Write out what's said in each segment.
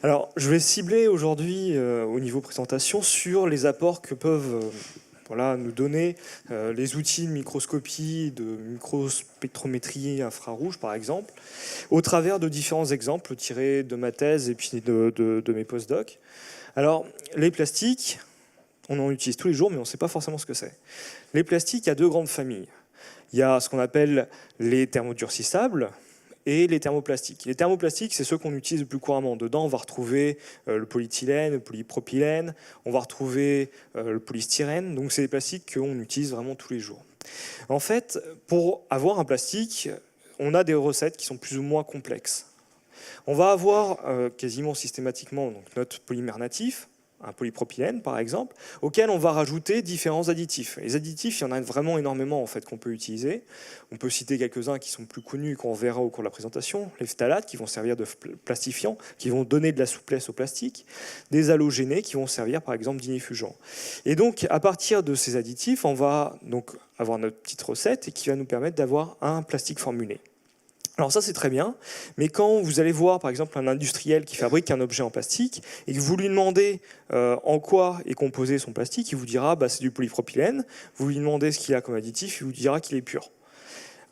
Alors, je vais cibler aujourd'hui, au niveau présentation, sur les apports que peuvent voilà, nous donner les outils de microscopie, de microspectrométrie infrarouge, par exemple, au travers de différents exemples tirés de ma thèse et puis de mes postdocs. Alors, les plastiques, on en utilise tous les jours, mais on ne sait pas forcément ce que c'est. Les plastiques, il y a deux grandes familles. Il y a ce qu'on appelle les thermodurcissables et les thermoplastiques. Les thermoplastiques, c'est ceux qu'on utilise le plus couramment. Dedans, on va retrouver le polyéthylène, le polypropylène, on va retrouver le polystyrène. Donc, c'est des plastiques qu'on utilise vraiment tous les jours. En fait, pour avoir un plastique, on a des recettes qui sont plus ou moins complexes. On va avoir quasiment systématiquement donc, notre polymère natif, un polypropylène par exemple, auquel on va rajouter différents additifs. Les additifs, il y en a vraiment énormément en fait qu'on peut utiliser. On peut citer quelques-uns qui sont plus connus qu'on verra au cours de la présentation. Les phtalates qui vont servir de plastifiants, qui vont donner de la souplesse au plastique. Des halogénés qui vont servir par exemple d'inifugents. Et donc à partir de ces additifs, on va donc avoir notre petite recette et qui va nous permettre d'avoir un plastique formulé. Alors ça c'est très bien, mais quand vous allez voir par exemple un industriel qui fabrique un objet en plastique et que vous lui demandez en quoi est composé son plastique, il vous dira bah, c'est du polypropylène, vous lui demandez ce qu'il a comme additif, il vous dira qu'il est pur.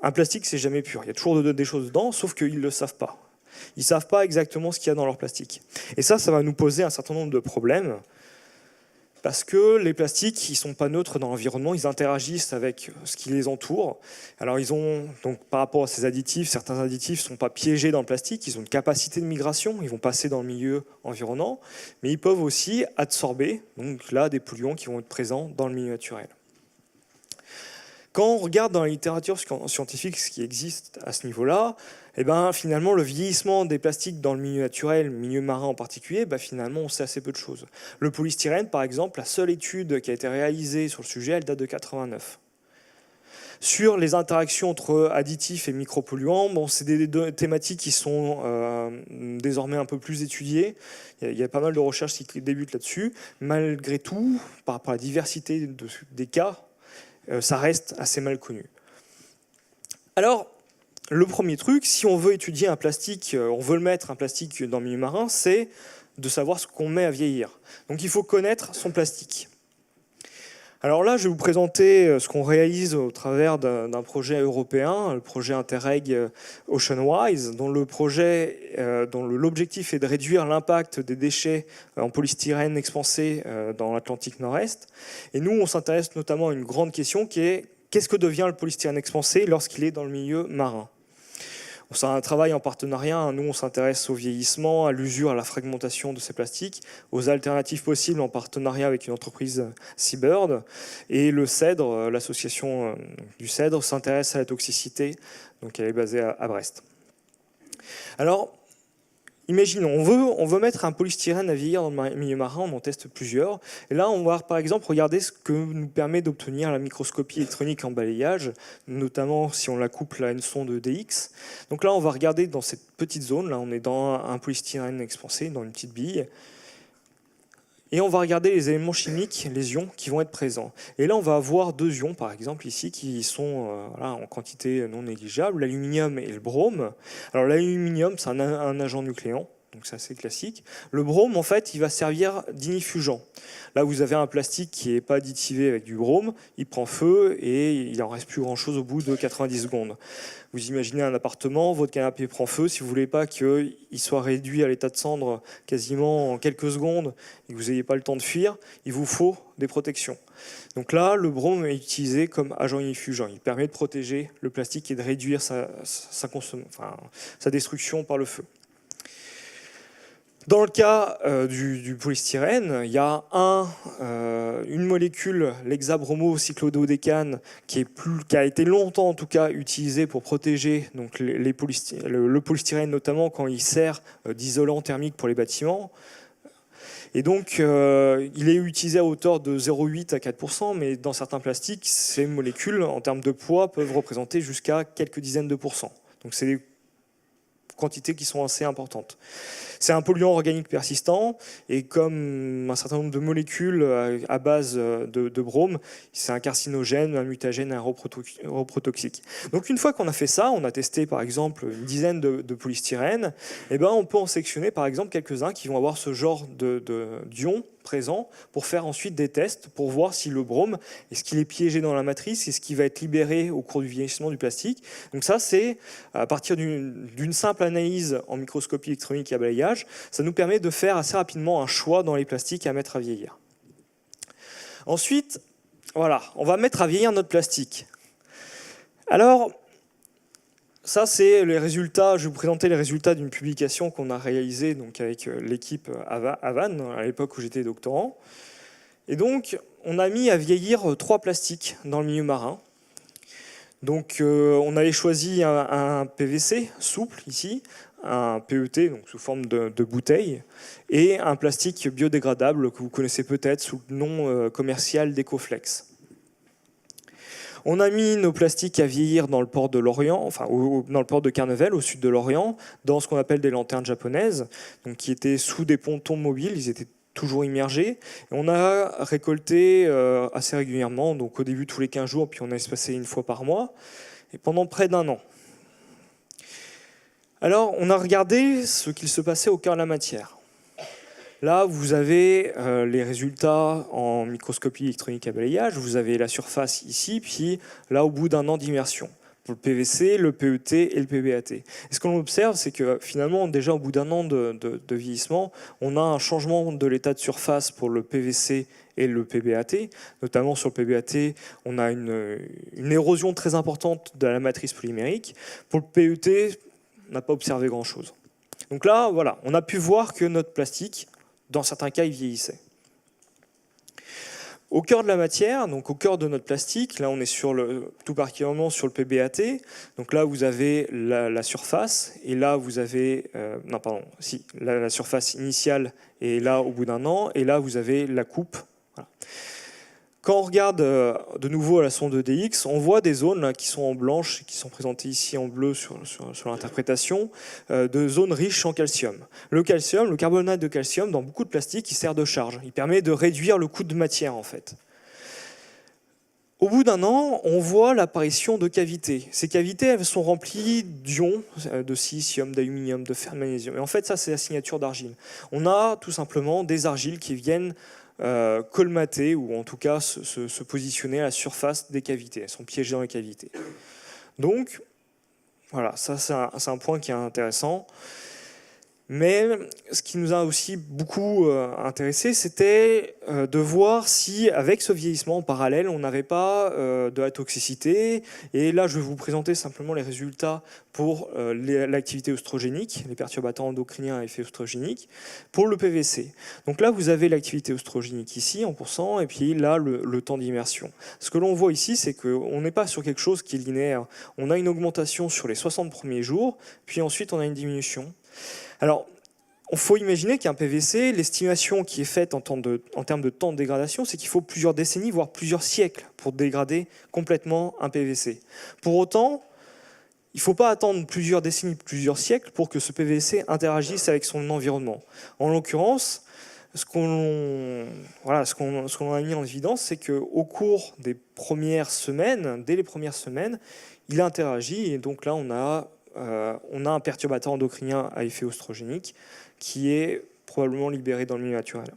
Un plastique c'est jamais pur, il y a toujours des choses dedans, sauf qu'ils ne le savent pas. Ils ne savent pas exactement ce qu'il y a dans leur plastique. Et ça va nous poser un certain nombre de problèmes, parce que les plastiques, ils ne sont pas neutres dans l'environnement, ils interagissent avec ce qui les entoure. Alors ils ont, donc par rapport à ces additifs, certains additifs ne sont pas piégés dans le plastique, ils ont une capacité de migration, ils vont passer dans le milieu environnant, mais ils peuvent aussi absorber, donc là, des polluants qui vont être présents dans le milieu naturel. Quand on regarde dans la littérature scientifique ce qui existe à ce niveau-là, eh ben, finalement, le vieillissement des plastiques dans le milieu naturel, milieu marin en particulier, ben, finalement, on sait assez peu de choses. Le polystyrène, par exemple, la seule étude qui a été réalisée sur le sujet, elle date de 89. Sur les interactions entre additifs et micropolluants, bon, c'est des thématiques qui sont désormais un peu plus étudiées. Il y a pas mal de recherches qui débutent là-dessus. Malgré tout, par rapport à la diversité des cas, ça reste assez mal connu. Alors, le premier truc, si on veut étudier un plastique, on veut le mettre un plastique dans le milieu marin, c'est de savoir ce qu'on met à vieillir. Donc il faut connaître son plastique. Alors là, je vais vous présenter ce qu'on réalise au travers d'un projet européen, le projet Interreg Oceanwise, dont l'objectif est de réduire l'impact des déchets en polystyrène expansé dans l'Atlantique Nord-Est. Et nous, on s'intéresse notamment à une grande question qui est qu'est-ce que devient le polystyrène expansé lorsqu'il est dans le milieu marin ? C'est un travail en partenariat. Nous, on s'intéresse au vieillissement, à l'usure, à la fragmentation de ces plastiques, aux alternatives possibles en partenariat avec une entreprise Seabird. Et le CEDRE, l'association du CEDRE, s'intéresse à la toxicité. Donc, elle est basée à Brest. Alors, imaginons, on veut mettre un polystyrène à vieillir dans le milieu marin, on en teste plusieurs. Et là, on va par exemple regarder ce que nous permet d'obtenir la microscopie électronique en balayage, notamment si on la couple à une sonde DX. Donc là, on va regarder dans cette petite zone, là on est dans un polystyrène expansé, dans une petite bille. Et on va regarder les éléments chimiques, les ions qui vont être présents. Et là, on va avoir deux ions, par exemple, ici, qui sont en quantité non négligeable, l'aluminium et le brome. Alors l'aluminium, c'est un agent nucléant, donc c'est assez classique. Le brome, en fait, il va servir d'inifugent. Là, vous avez un plastique qui n'est pas additivé avec du brome, il prend feu et il n'en reste plus grand-chose au bout de 90 secondes. Vous imaginez un appartement, votre canapé prend feu, si vous ne voulez pas qu'il soit réduit à l'état de cendre quasiment en quelques secondes et que vous n'ayez pas le temps de fuir, il vous faut des protections. Donc là, le brome est utilisé comme agent inifugent. Il permet de protéger le plastique et de réduire sa destruction par le feu. Dans le cas du polystyrène, il y a une molécule, l'hexabromocyclododécane, qui a été longtemps en tout cas utilisée pour protéger donc, le polystyrène, notamment quand il sert d'isolant thermique pour les bâtiments. Et donc, il est utilisé à hauteur de 0,8 à 4%, mais dans certains plastiques, ces molécules, en termes de poids, peuvent représenter jusqu'à quelques dizaines de pourcents. Donc c'est quantités qui sont assez importantes. C'est un polluant organique persistant, et comme un certain nombre de molécules à base de brome, c'est un carcinogène, un mutagène, un reprotoxique. Donc une fois qu'on a fait ça, on a testé par exemple une dizaine de polystyrènes, et ben on peut en sélectionner par exemple quelques-uns qui vont avoir ce genre d'ion présent pour faire ensuite des tests pour voir si le brome, est-ce qu'il est piégé dans la matrice, est-ce qu'il va être libéré au cours du vieillissement du plastique. Donc ça, c'est à partir d'une simple analyse en microscopie électronique à balayage, ça nous permet de faire assez rapidement un choix dans les plastiques à mettre à vieillir. Ensuite, voilà, on va mettre à vieillir notre plastique. Alors, ça, c'est les résultats. Je vais vous présenter les résultats d'une publication qu'on a réalisée donc, avec l'équipe à Vannes, à l'époque où j'étais doctorant. Et donc, on a mis à vieillir 3 plastiques dans le milieu marin. Donc, on avait choisi un PVC souple, ici, un PET, donc sous forme de bouteille, et un plastique biodégradable que vous connaissez peut-être sous le nom commercial d'Ecoflex. On a mis nos plastiques à vieillir dans le port de Lorient, enfin dans le port de Carnevel, au sud de Lorient, dans ce qu'on appelle des lanternes japonaises, donc qui étaient sous des pontons mobiles, ils étaient toujours immergés. Et on a récolté assez régulièrement, donc au début tous les 15 jours, puis on a espacé une fois par mois, et pendant près d'1 an. Alors, on a regardé ce qu'il se passait au cœur de la matière. Là, vous avez les résultats en microscopie électronique à balayage. Vous avez la surface ici, puis là, au bout d'1 an d'immersion, pour le PVC, le PET et le PBAT. Et ce qu'on observe, c'est que finalement, déjà au bout d'1 an de vieillissement, on a un changement de l'état de surface pour le PVC et le PBAT. Notamment sur le PBAT, on a une érosion très importante de la matrice polymérique. Pour le PET, on n'a pas observé grand-chose. Donc là, voilà, on a pu voir que notre plastique, dans certains cas, il vieillissait. Au cœur de la matière, donc au cœur de notre plastique, là on est tout particulièrement sur le PBAT. Donc là vous avez la surface, et là vous avez la surface initiale, et là au bout d'1 an, et là vous avez la coupe. Voilà. Quand on regarde de nouveau à la sonde EDX, on voit des zones là, qui sont en blanche, qui sont présentées ici en bleu sur l'interprétation, de zones riches en calcium. Le calcium, le carbonate de calcium, dans beaucoup de plastiques, il sert de charge. Il permet de réduire le coût de matière, en fait. Au bout d'1 an, on voit l'apparition de cavités. Ces cavités, elles sont remplies d'ions, de silicium, d'aluminium, de fer, de magnésium. Et en fait, ça, c'est la signature d'argile. On a tout simplement des argiles qui viennent colmater, ou en tout cas se positionner à la surface des cavités. Elles sont piégées dans les cavités. Donc, voilà, ça c'est un point qui est intéressant. Mais ce qui nous a aussi beaucoup intéressé, c'était de voir si, avec ce vieillissement en parallèle, on n'avait pas de la toxicité. Et là, je vais vous présenter simplement les résultats pour l'activité œstrogénique, les perturbateurs endocriniens à effet œstrogénique, pour le PVC. Donc là, vous avez l'activité œstrogénique ici, en pourcent, et puis là, le temps d'immersion. Ce que l'on voit ici, c'est qu'on n'est pas sur quelque chose qui est linéaire. On a une augmentation sur les 60 premiers jours, puis ensuite, on a une diminution. Alors, il faut imaginer qu'un PVC, l'estimation qui est faite en termes de temps de dégradation, c'est qu'il faut plusieurs décennies, voire plusieurs siècles pour dégrader complètement un PVC. Pour autant, il ne faut pas attendre plusieurs décennies, plusieurs siècles pour que ce PVC interagisse avec son environnement. En l'occurrence, ce qu'on a mis en évidence, c'est qu'au cours des premières semaines, dès les premières semaines, il interagit, et donc là, on a un perturbateur endocrinien à effet œstrogénique qui est probablement libéré dans le milieu naturel.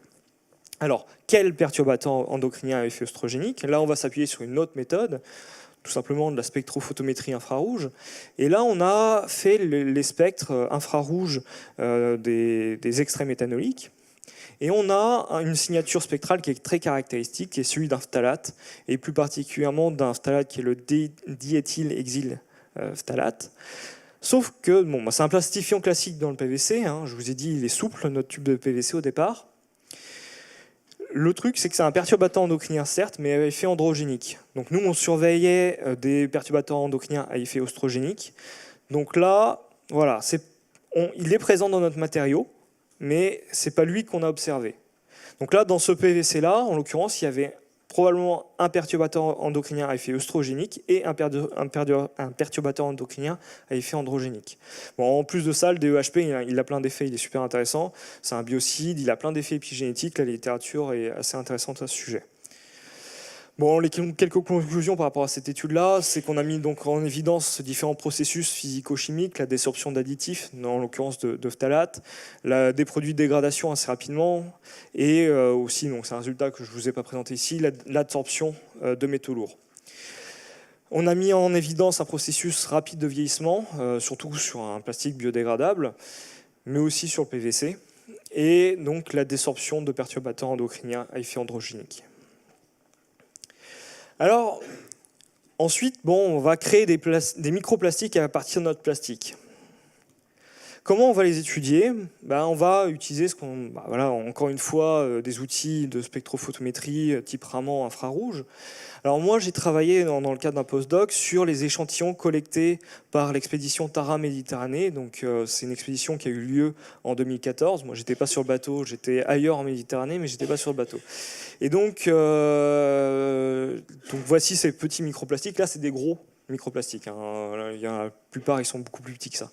Alors, quel perturbateur endocrinien à effet œstrogénique? Là, on va s'appuyer sur une autre méthode, tout simplement de la spectrophotométrie infrarouge. Et là, on a fait les spectres infrarouges des extraits méthanoliques. Et on a une signature spectrale qui est très caractéristique, qui est celui d'un phtalate, et plus particulièrement d'un phtalate qui est le diéthylhexylphtalate. Sauf que c'est un plastifiant classique dans le PVC. Je vous ai dit, il est souple, notre tube de PVC au départ. Le truc, c'est que c'est un perturbateur endocrinien, certes, mais à effet androgénique. Donc nous, on surveillait des perturbateurs endocriniens à effet œstrogénique. Donc là, voilà, il est présent dans notre matériau, mais ce n'est pas lui qu'on a observé. Donc là, dans ce PVC-là, en l'occurrence, il y avait probablement un perturbateur endocrinien à effet œstrogénique et un perturbateur endocrinien à effet androgénique. Bon, en plus de ça, le DEHP, il a plein d'effets, il est super intéressant. C'est un biocide, il a plein d'effets épigénétiques. La littérature est assez intéressante à ce sujet. Bon, quelques conclusions par rapport à cette étude-là, c'est qu'on a mis donc en évidence différents processus physico-chimiques, la désorption d'additifs, en l'occurrence de phthalates, des produits de dégradation assez rapidement, et aussi, donc c'est un résultat que je ne vous ai pas présenté ici, l'absorption de métaux lourds. On a mis en évidence un processus rapide de vieillissement, surtout sur un plastique biodégradable, mais aussi sur le PVC, et donc la désorption de perturbateurs endocriniens à effet androgénique. Alors, ensuite, on va créer des microplastiques à partir de notre plastique. Comment on va les étudier ? On va utiliser encore une fois des outils de spectrophotométrie type Raman infrarouge. Alors moi, j'ai travaillé dans le cadre d'un postdoc sur les échantillons collectés par l'expédition Tara Méditerranée. Donc c'est une expédition qui a eu lieu en 2014. Moi, j'étais pas sur le bateau, j'étais ailleurs en Méditerranée, mais j'étais pas sur le bateau. Et donc voici ces petits microplastiques. Là, c'est des gros microplastiques. La plupart, ils sont beaucoup plus petits que ça.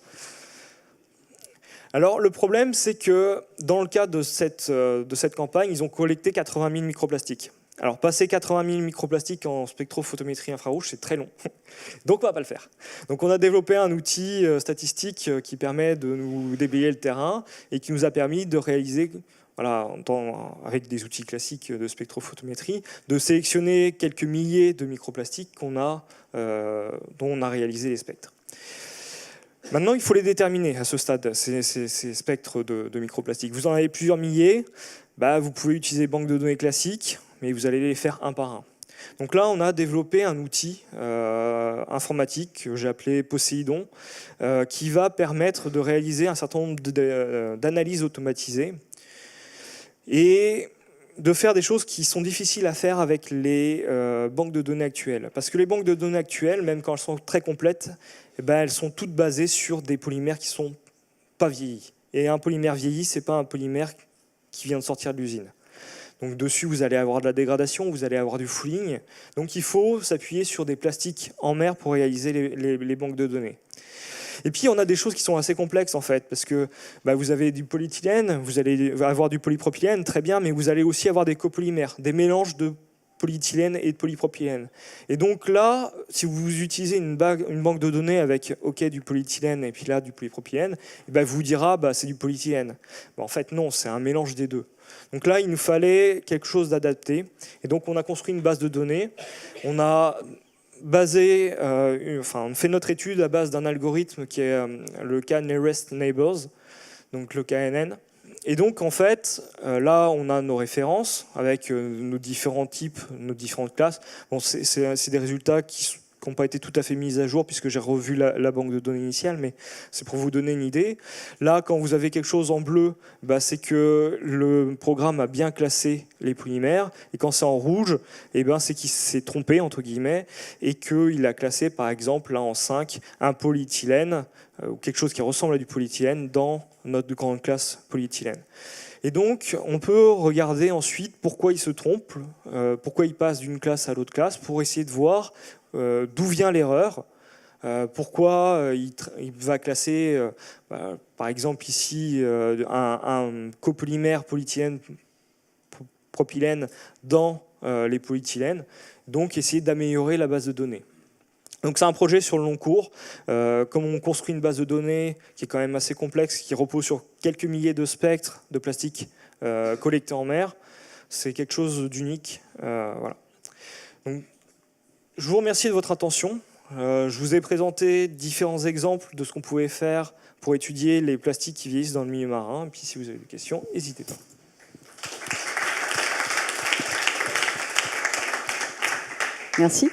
Alors le problème, c'est que dans le cadre de cette campagne, ils ont collecté 80 000 microplastiques. Alors passer 80 000 microplastiques en spectrophotométrie infrarouge, c'est très long. Donc on ne va pas le faire. Donc on a développé un outil statistique qui permet de nous déblayer le terrain et qui nous a permis de réaliser, avec des outils classiques de spectrophotométrie, de sélectionner quelques milliers de microplastiques dont on a réalisé les spectres. Maintenant, il faut les déterminer à ce stade, ces spectres de microplastiques. Vous en avez plusieurs milliers, vous pouvez utiliser banque de données classiques, mais vous allez les faire un par un. Donc là, on a développé un outil informatique que j'ai appelé Poséidon, qui va permettre de réaliser un certain nombre d'analyses automatisées et de faire des choses qui sont difficiles à faire avec les banques de données actuelles. Parce que les banques de données actuelles, même quand elles sont très complètes, elles sont toutes basées sur des polymères qui ne sont pas vieillis. Et un polymère vieilli, ce n'est pas un polymère qui vient de sortir de l'usine. Donc dessus, vous allez avoir de la dégradation, vous allez avoir du fouling. Donc il faut s'appuyer sur des plastiques en mer pour réaliser les banques de données. Et puis on a des choses qui sont assez complexes en fait, parce que vous avez du polyéthylène, vous allez avoir du polypropylène, très bien, mais vous allez aussi avoir des copolymères, des mélanges de polyéthylène et de polypropylène. Et donc là, si vous utilisez une banque de données avec du polyéthylène et puis là du polypropylène, vous dira c'est du polyéthylène. En fait non, c'est un mélange des deux. Donc là, il nous fallait quelque chose d'adapté. Et donc on a construit une base de données. On a on fait notre étude à base d'un algorithme qui est le K-Nearest Neighbors, donc le KNN. Et donc en fait, là on a nos références avec nos différents types, nos différentes classes. Bon, c'est des résultats qui n'ont pas été tout à fait mis à jour puisque j'ai revu la banque de données initiale, mais c'est pour vous donner une idée. Là, quand vous avez quelque chose en bleu, c'est que le programme a bien classé les polymères, et quand c'est en rouge, c'est qu'il s'est trompé, entre guillemets, et qu'il a classé, par exemple, là en 5, un polyéthylène, ou quelque chose qui ressemble à du polyéthylène, dans notre grande classe polyéthylène. Et donc, on peut regarder ensuite pourquoi il se trompe, pourquoi il passe d'une classe à l'autre classe, pour essayer de voir d'où vient l'erreur, pourquoi il va classer, par exemple ici, un copolymère polyéthylène propylène dans les polyéthylènes, donc essayer d'améliorer la base de données. Donc c'est un projet sur le long cours. Comme on construit une base de données qui est quand même assez complexe, qui repose sur quelques milliers de spectres de plastique collectés en mer, c'est quelque chose d'unique. Voilà. Donc, je vous remercie de votre attention. Je vous ai présenté différents exemples de ce qu'on pouvait faire pour étudier les plastiques qui vieillissent dans le milieu marin. Et puis si vous avez des questions, n'hésitez pas. Merci.